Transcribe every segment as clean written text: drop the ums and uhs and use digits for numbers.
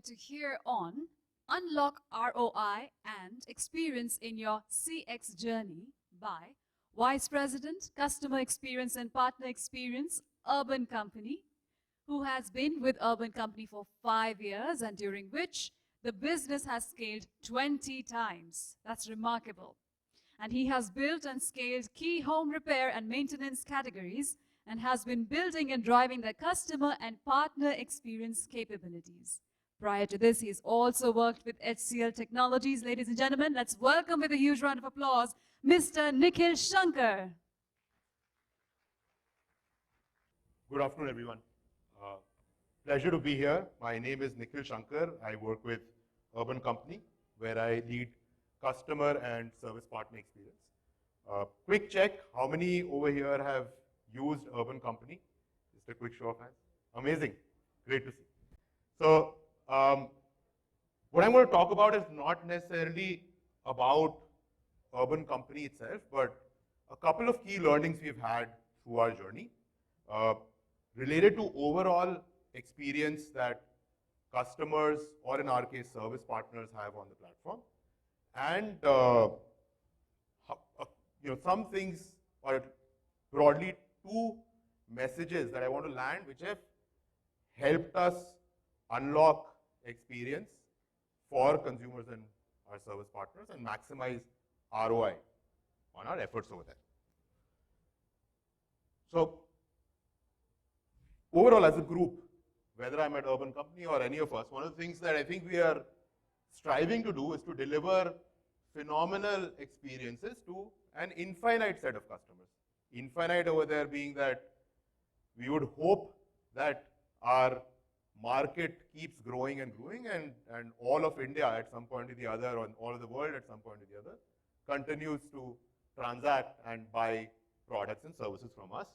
to hear on Unlock ROI and Experience in Your CX Journey by Vice President, Customer Experience and Partner Experience, Urban Company, who has been with Urban Company for 5 years and during which the business has scaled 20 times. That's remarkable. And he has built and scaled key home repair and maintenance categories and has been building and driving the customer and partner experience capabilities. Prior to this, he's also worked with HCL Technologies. Ladies and gentlemen, let's welcome with a huge round of applause, Mr. Nikhil Shanker. Good afternoon, everyone. Pleasure to be here. My name is Nikhil Shanker. I work with Urban Company, where I lead customer and service partner experience. Quick check, how many over here have used Urban Company? Just a quick show of hands. Amazing, great to see. So, what I'm going to talk about is not necessarily about Urban Company itself, but a couple of key learnings we've had through our journey related to overall experience that customers, or in our case, service partners have on the platform. And some things, or broadly 2 messages that I want to land, which have helped us unlock experience for consumers and our service partners and maximize ROI on our efforts over there. So, overall as a group, whether I'm at Urban Company or any of us, one of the things that I think we are striving to do is to deliver phenomenal experiences to an infinite set of customers. Infinite over there being that we would hope that our market keeps growing and growing, and all of India at some point or the other, or all of the world at some point or the other, continues to transact and buy products and services from us.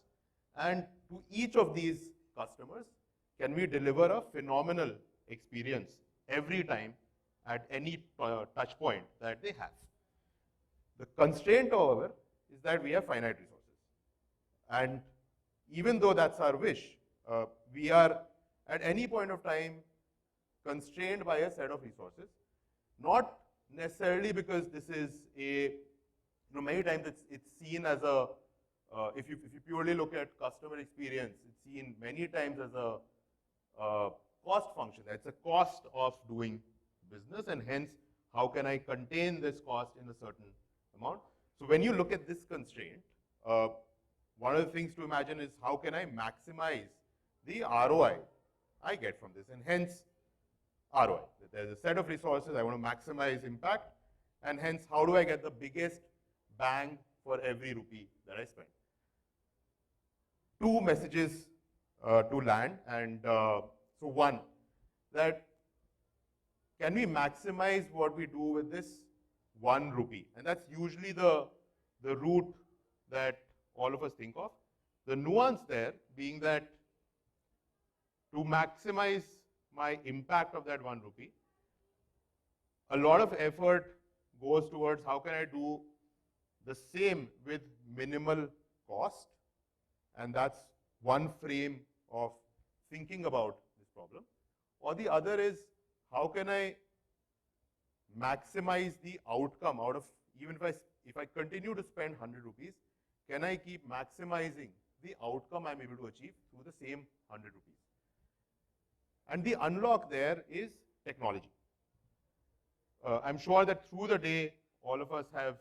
And to each of these customers, can we deliver a phenomenal experience every time at any touch point that they have. The constraint, however, is that we have finite resources. And even though that's our wish, we are at any point of time constrained by a set of resources, not necessarily because this is a, many times it's seen as a, if you purely look at customer experience, it's seen many times as a cost function. It's a cost of doing business, and hence, how can I contain this cost in a certain amount? So when you look at this constraint, one of the things to imagine is how can I maximize the ROI I get from this, and hence ROI. There's a set of resources, I want to maximize impact, and hence how do I get the biggest bang for every rupee that I spend. 2 messages to land, and so one, that can we maximize what we do with this 1 rupee? And that's usually the route that all of us think of. The nuance there being that to maximize my impact of that 1 rupee, a lot of effort goes towards how can I do the same with minimal cost, and that's one frame of thinking about this problem. Or the other is, how can I maximize the outcome out of, even if I continue to spend 100 rupees, can I keep maximizing the outcome I'm able to achieve through the same 100 rupees? And the unlock there is technology. I'm sure that through the day, all of us have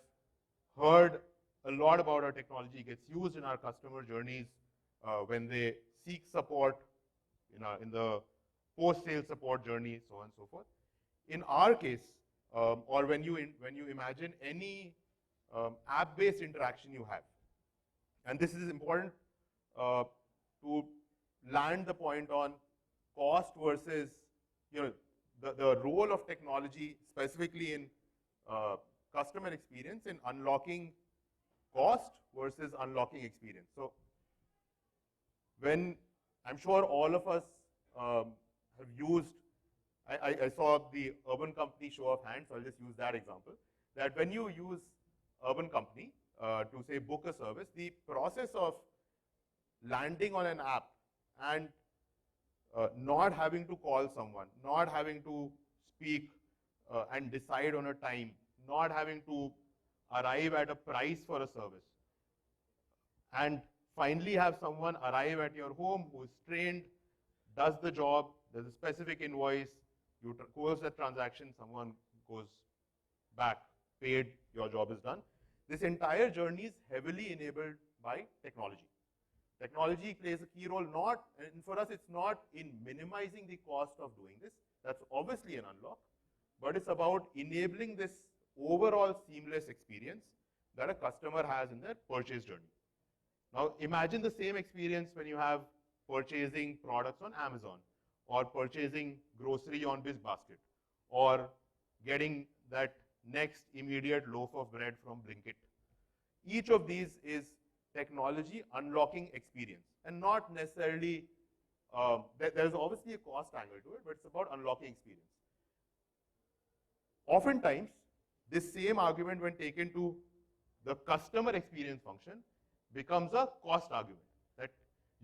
heard a lot about our technology gets used in our customer journeys when they seek support in the post-sale support journey, so on and so forth. In our case, or when you imagine any app-based interaction you have, and this is important to land the point on cost versus the role of technology, specifically in customer experience, in unlocking cost versus unlocking experience. So when I'm sure all of us have used, I saw the Urban Company show of hands, so I'll just use that example, that when you use Urban Company to say book a service, the process of landing on an app and not having to call someone, not having to speak and decide on a time, not having to arrive at a price for a service, and finally have someone arrive at your home who is trained, does the job, there's a specific invoice, you close that transaction, someone goes back, paid, your job is done. This entire journey is heavily enabled by technology. Technology plays a key role, and for us it's not in minimizing the cost of doing this, that's obviously an unlock, but it's about enabling this overall seamless experience that a customer has in their purchase journey. Now imagine the same experience when you have purchasing products on Amazon, or purchasing grocery on BizBasket, or getting that next immediate loaf of bread from Blinkit. Each of these is technology unlocking experience, and not necessarily, there's obviously a cost angle to it, but it's about unlocking experience. Oftentimes, this same argument when taken to the customer experience function becomes a cost argument, that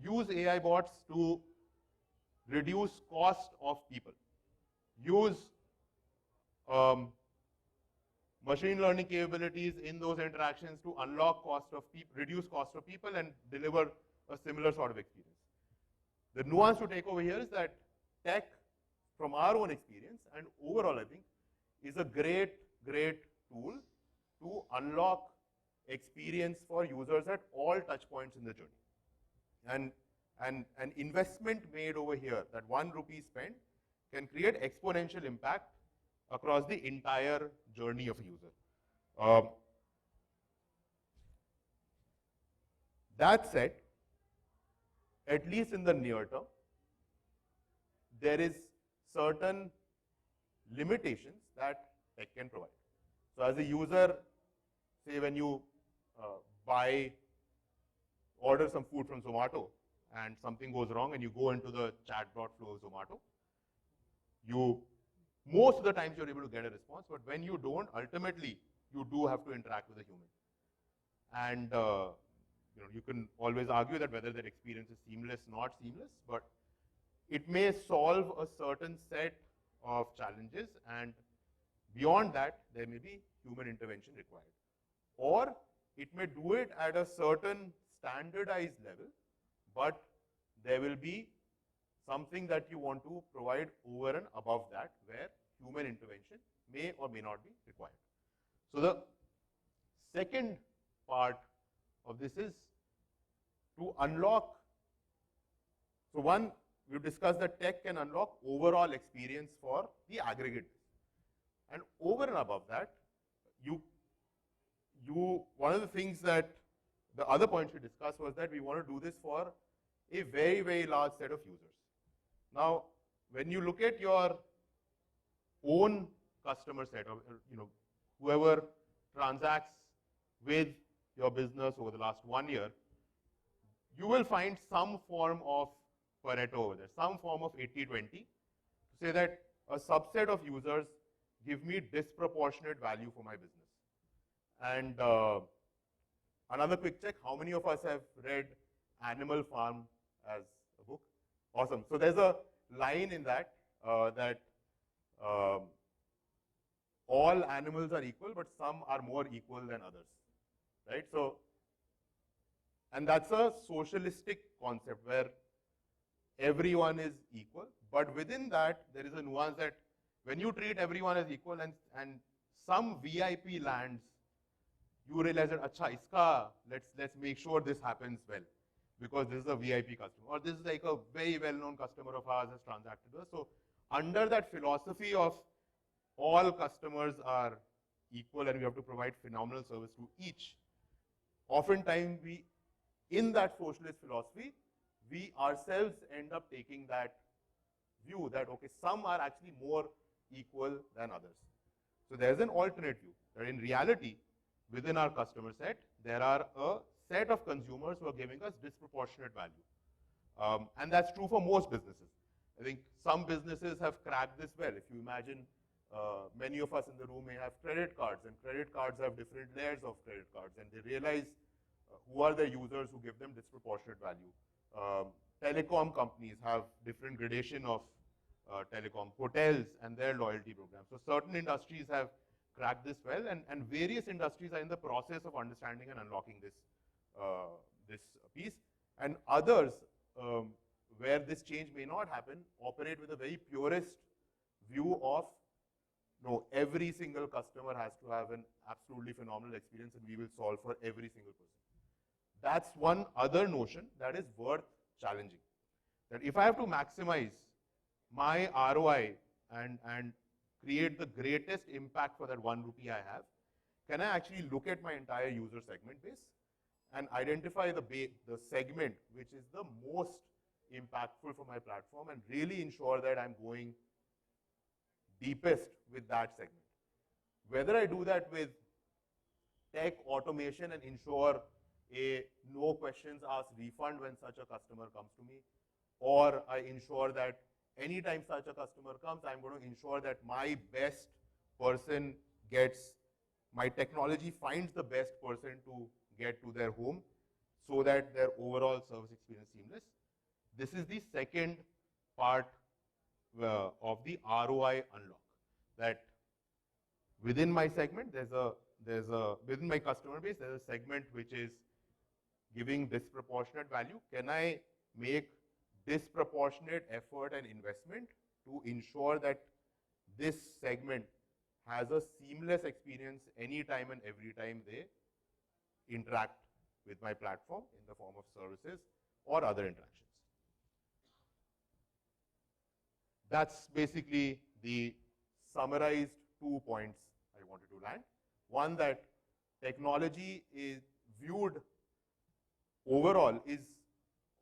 use AI bots to reduce cost of people, use machine learning capabilities in those interactions to unlock cost of people, reduce cost of people, and deliver a similar sort of experience. The nuance to take over here is that tech, from our own experience and overall, I think, is a great tool to unlock experience for users at all touch points in the journey. And an investment made over here, that 1 rupee spent, can create exponential impact across the entire journey of a user. That said, at least in the near term, there is certain limitations that tech can provide. So as a user, say when you order some food from Zomato and something goes wrong and you go into the chatbot flow of Zomato, most of the times you're able to get a response, but when you don't, ultimately you do have to interact with a human. And you can always argue that whether that experience is seamless, not seamless, but it may solve a certain set of challenges, and beyond that, there may be human intervention required. Or it may do it at a certain standardized level, but there will be something that you want to provide over and above that, where human intervention may or may not be required. So the second part of this is to unlock. So one, we've discussed that tech can unlock overall experience for the aggregate. And over and above that, one of the things that the other points we discussed was that we want to do this for a very large set of users. Now, when you look at your own customer set, or whoever transacts with your business over the last 1 year, you will find some form of Pareto over there, some form of 80-20, to say that a subset of users give me disproportionate value for my business. And another quick check, how many of us have read Animal Farm as a book? Awesome. So there's a line in that that all animals are equal, but some are more equal than others, right? So, and that's a socialistic concept where everyone is equal, but within that, there is a nuance that when you treat everyone as equal and some VIP lands, you realize that, let's make sure this happens well, because this is a VIP customer, or this is like a very well-known customer of ours has transacted with us. So under that philosophy of all customers are equal and we have to provide phenomenal service to each, oftentimes in that socialist philosophy, we ourselves end up taking that view that, okay, some are actually more equal than others. So there's an alternate view, that in reality, within our customer set, there are a set of consumers who are giving us disproportionate value. And that's true for most businesses. I think some businesses have cracked this well. If you imagine, many of us in the room may have credit cards, and credit cards have different layers of credit cards, and they realize who are the users who give them disproportionate value. telecom companies have different gradation of telecom, hotels and their loyalty programs. So certain industries have cracked this well, and various industries are in the process of understanding and unlocking this, this piece. And others, where this change may not happen, operate with a very purist view of, no, every single customer has to have an absolutely phenomenal experience and we will solve for every single person. That's one other notion that is worth challenging. That if I have to maximize my ROI and create the greatest impact for that 1 rupee I have, can I actually look at my entire user segment base and identify the segment which is the most impactful for my platform and really ensure that I'm going deepest with that segment. Whether I do that with tech automation and ensure a no questions asked refund when such a customer comes to me, or I ensure that anytime such a customer comes, I'm going to ensure that my best person gets, my technology finds the best person to get to their home so that their overall service experience is seamless. This is the second part of the ROI unlock. That within my segment, within my customer base, there's a segment which is giving disproportionate value. Can I make disproportionate effort and investment to ensure that this segment has a seamless experience anytime and every time they interact with my platform in the form of services or other interactions? That's basically the summarized 2 points I wanted to land. One, that technology is viewed overall, is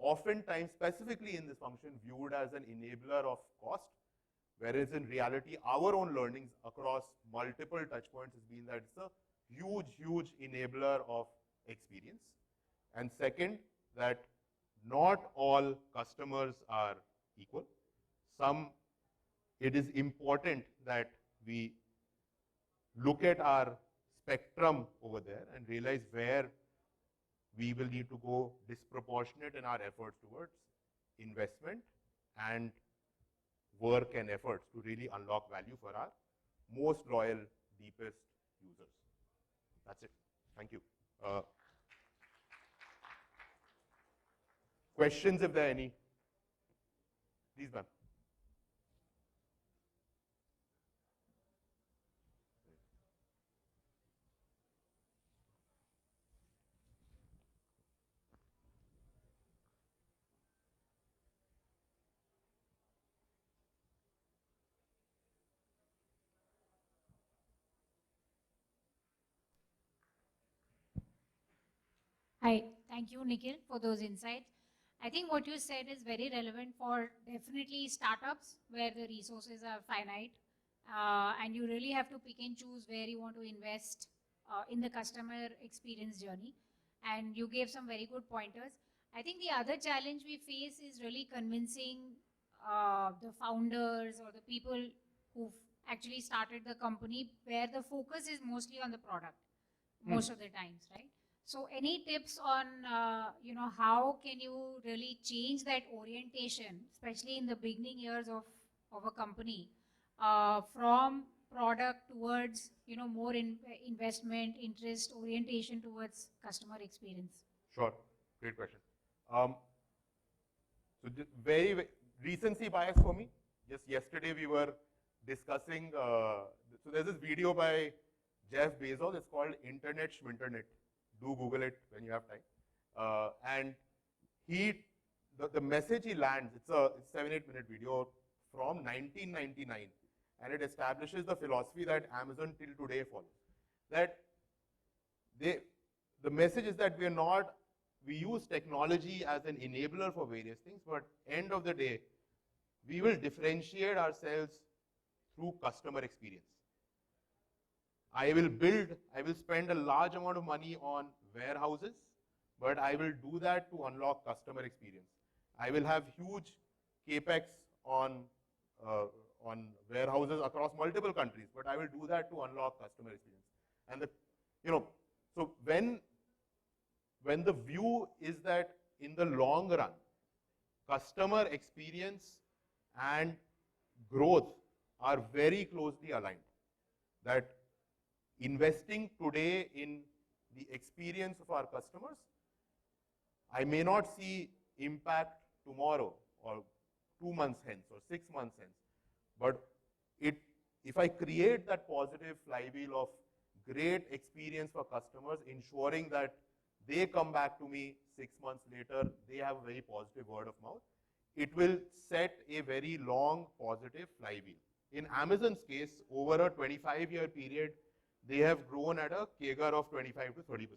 oftentimes, specifically in this function, viewed as an enabler of cost, whereas in reality, our own learnings across multiple touch points has been that it's a huge, huge enabler of experience. And second, that not all customers are equal. It is important that we look at our spectrum over there and realize where we will need to go disproportionate in our efforts towards investment and work and efforts to really unlock value for our most loyal, deepest users. That's it. Thank you. Questions, if there are any? Please, ma'am. Hi, thank you, Nikhil, for those insights. I think what you said is very relevant for definitely startups where the resources are finite, and you really have to pick and choose where you want to invest in the customer experience journey. And you gave some very good pointers. I think the other challenge we face is really convincing the founders or the people who've actually started the company, where the focus is mostly on the product most of the times, right? So any tips on, how can you really change that orientation, especially in the beginning years of a company, from product towards, more investment, interest, orientation towards customer experience? Sure, great question. So very recency bias for me. Just yesterday we were discussing, so there's this video by Jeff Bezos, it's called 𝗏𝗏𝗏. Do Google it when you have time. And the message he lands, it's a 7-8 minute video from 1999, and it establishes the philosophy that Amazon till today follows. That the message is that we use technology as an enabler for various things, but end of the day, we will differentiate ourselves through customer experience. I will spend a large amount of money on warehouses, but I will do that to unlock customer experience. I will have huge capex on warehouses across multiple countries, but I will do that to unlock customer experience. And so when the view is that in the long run, customer experience and growth are very closely aligned. That investing today in the experience of our customers, I may not see impact tomorrow or 2 months hence or 6 months hence, but if I create that positive flywheel of great experience for customers, ensuring that they come back to me 6 months later, they have a very positive word of mouth, it will set a very long positive flywheel. In Amazon's case, over a 25-year period, they have grown at a CAGR of 25 to 30%.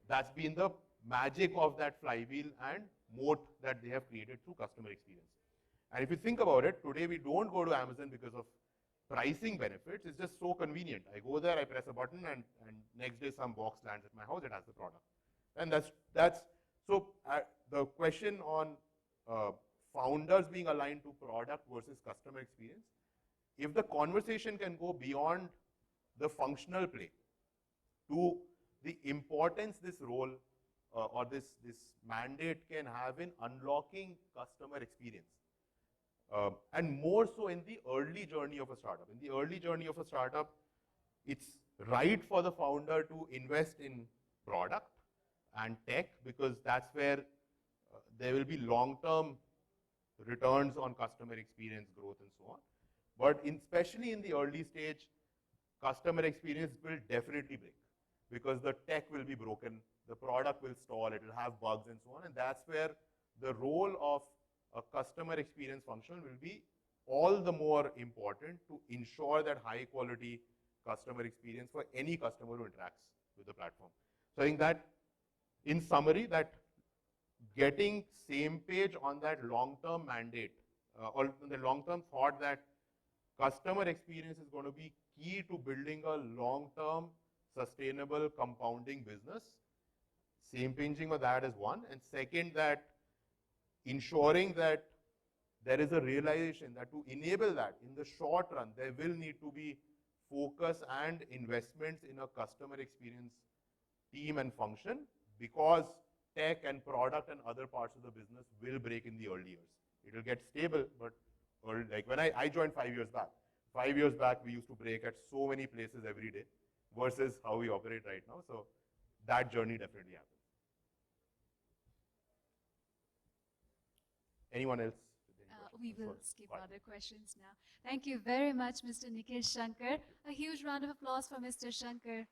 That's been the magic of that flywheel and moat that they have created through customer experience. And if you think about it, today we don't go to Amazon because of pricing benefits. It's just so convenient. I go there, I press a button, and next day some box lands at my house, it has the product. And that's so the question on founders being aligned to product versus customer experience, if the conversation can go beyond the functional play to the importance this role or this mandate can have in unlocking customer experience. And more so in the early journey of a startup. In the early journey of a startup, it's right for the founder to invest in product and tech, because that's where there will be long-term returns on customer experience growth and so on. But especially in the early stage, customer experience will definitely break, because the tech will be broken, the product will stall, it will have bugs and so on, and that's where the role of a customer experience function will be all the more important to ensure that high quality customer experience for any customer who interacts with the platform. So I think that, in summary, that getting same page on that long-term mandate or the long-term thought that customer experience is going to be key to building a long-term sustainable compounding business. Same paging of that is one. And second, that ensuring that there is a realization that to enable that in the short run, there will need to be focus and investments in a customer experience team and function, because tech and product and other parts of the business will break in the early years. It will get stable, but like when I joined 5 years back. 5 years back, we used to break at so many places every day versus how we operate right now. So that journey definitely happens. Anyone else? We will skip other questions now. Thank you very much, Mr. Nikhil Shanker. A huge round of applause for Mr. Shanker.